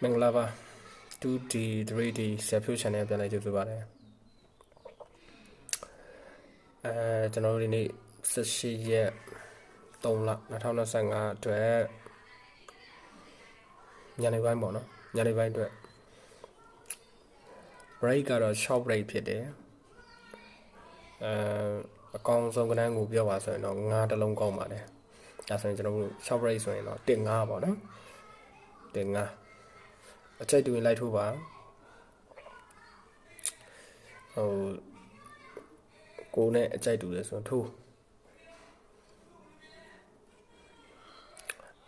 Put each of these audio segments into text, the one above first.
မင်္ဂလာပါ 2D 3D ဆရာဖြိုး channel ပြန်လည်ကြိုဆိုပါတယ်ကျွန်တော်တို့ဒီနေ့18ရက်3လ2025အတွက်ညနေပိုင်းပေါ့နော်ညနေပိုင်းအတွက် break ကတော့ short break ဖြစ်တယ်အကောင်းဆုံးကဏ္ဍကိုပြောပါဆိုရင်တော့9တလုံးကောင်းပါတယ်ဒါဆိုရင်ကျွန်တော်တို့ short break ဆိုရင်တော့1.5ပေါ့နော်1.5အချိန်တူရင်လိုက်ထိုးပါကိုနဲ့အကြိုက်တူတယ်ဆိုရင်ထိုး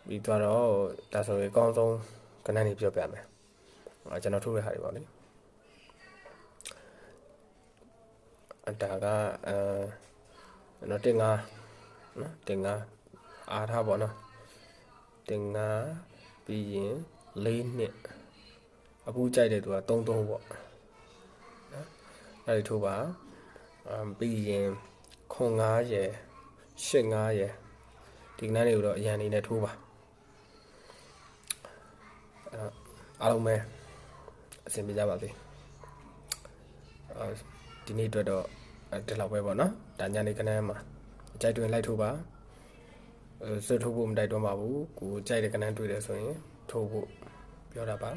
ပြီးတော့ဒါဆိုရင်အကောင်းဆုံးကဏ္ဍတွေပြောပြမယ်ကျွန်တော်ထိုးရဟာတွေပေါ့လေဒါကကျွန်တော်1.5နော်1.5အားထားပေါ့နော်1.5ပြီးရင်4နှစ်အပူကြိုက်တဲ့သူက3ပေါ့နော်အဲ့ဒီထိုးပါပြီးရင်ခွန်9ရယ်8 9ရယ်ဒီကနေ့တွေကိုတော့အရန်နေနဲ့ထိုးပါအားလုံးပဲအဆင်ပြေကြပါစေဒီနေ့အတွက်တော့ဒီလောက်ပဲပေါ့နော်ဒါညနေခဏမှာအကြိုက်တွင်လိုက်ထိုးပါစွတ်ထိုးဖို့မတိုက်တွန်းပါဘူးကိုကြိုက်တဲ့ကဏ္ဍတွေ့တယ်ဆိုရင်ထိုးဖို့ပြောတာပါ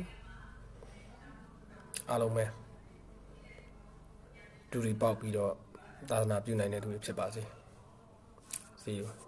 အားလုံးပဲဒူရီပေါက်ပြီးတော့သာသနာပြုနိုင်တဲ့သူတွေဖြစ်ပါစေ See you